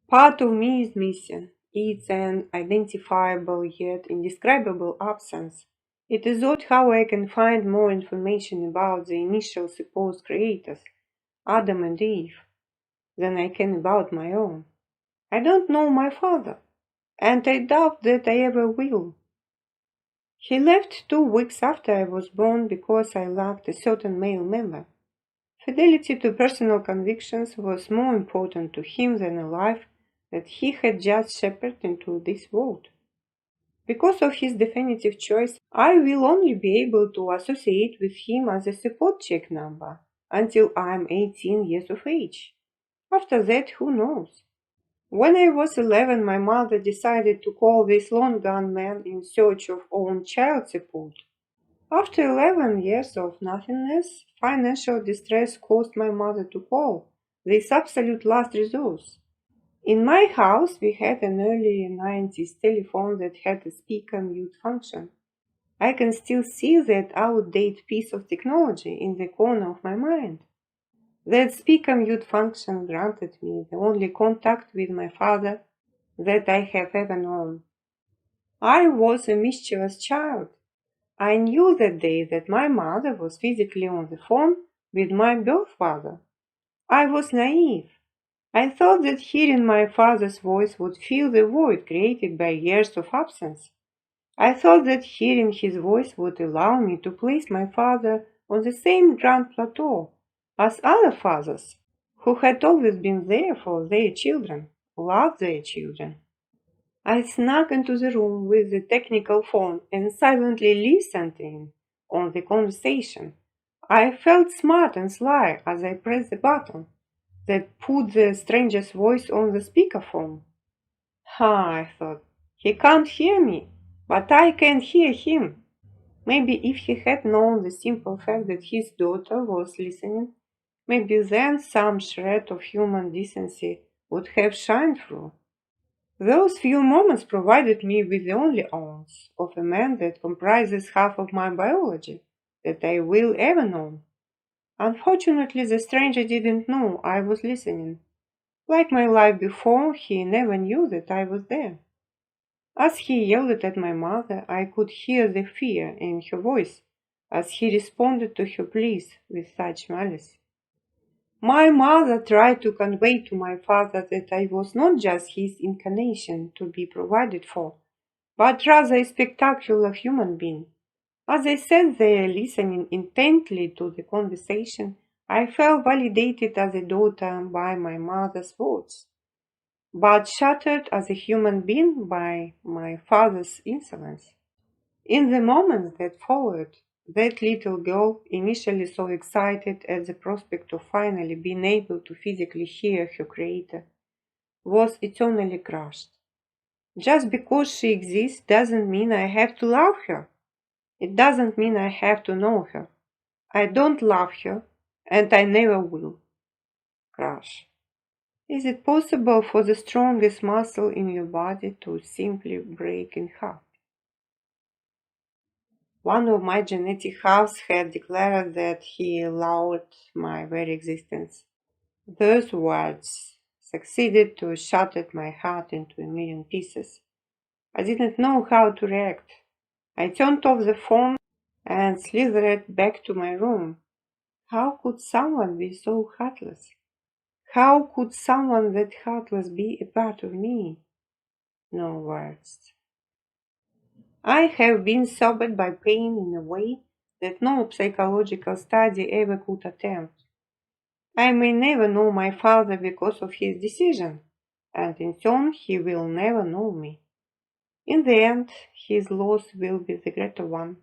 Part of me is missing. It's an identifiable yet indescribable absence. It is odd how I can find more information about the initial supposed creators, Adam and Eve, than I can about my own. I don't know my father, and I doubt that I ever will. He left 2 weeks after I was born because I lacked a certain male member. Fidelity to personal convictions was more important to him than a life that he had just shepherded into this world. Because of his definitive choice, I will only be able to associate with him as a support check number until I am 18 years of age. After that, who knows? When I was 11, my mother decided to call this long-gone man in search of own child support. After 11 years of nothingness, financial distress caused my mother to call this absolute last resource. In my house, we had an early 90s telephone that had a speaker mute function. I can still see that outdated piece of technology in the corner of my mind. That speaker mute function granted me the only contact with my father that I have ever known. I was a mischievous child. I knew that day that my mother was physically on the phone with my birth father. I was naive. I thought that hearing my father's voice would fill the void created by years of absence. I thought that hearing his voice would allow me to place my father on the same grand plateau as other fathers who had always been there for their children, loved their children. I snuck into the room with the technical phone and silently listened in on the conversation. I felt smart and sly as I pressed the button that put the stranger's voice on the speakerphone. I thought, he can't hear me, but I can hear him. Maybe if he had known the simple fact that his daughter was listening, maybe then some shred of human decency would have shined through. Those few moments provided me with the only ounce of a man that comprises half of my biology that I will ever know. Unfortunately, the stranger didn't know I was listening. Like my life before, he never knew that I was there. As he yelled at my mother, I could hear the fear in her voice as he responded to her pleas with such malice. My mother tried to convey to my father that I was not just his incarnation to be provided for, but rather a spectacular human being. As I sat there listening intently to the conversation, I felt validated as a daughter by my mother's words, but shattered as a human being by my father's insolence. In the moments that followed, that little girl, initially so excited at the prospect of finally being able to physically hear her creator, was eternally crushed. Just because she exists doesn't mean I have to love her. It doesn't mean I have to know her. I don't love her, and I never will. Crush. Is it possible for the strongest muscle in your body to simply break in half? One of my genetic halves had declared that he loved my very existence. Those words succeeded to shatter my heart into a million pieces. I didn't know how to react. I turned off the phone and slithered back to my room. How could someone be so heartless? How could someone that heartless be a part of me? No words. I have been sobered by pain in a way that no psychological study ever could attempt. I may never know my father because of his decision, and in turn he will never know me. In the end, his loss will be the greater one.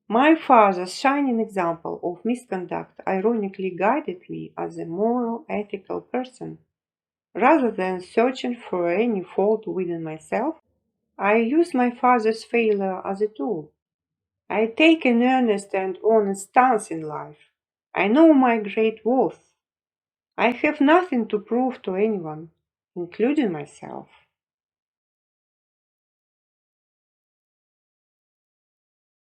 My father's shining example of misconduct ironically guided me as a moral, ethical person. Rather than searching for any fault within myself, I use my father's failure as a tool. I take an earnest and honest stance in life. I know my great worth. I have nothing to prove to anyone, including myself.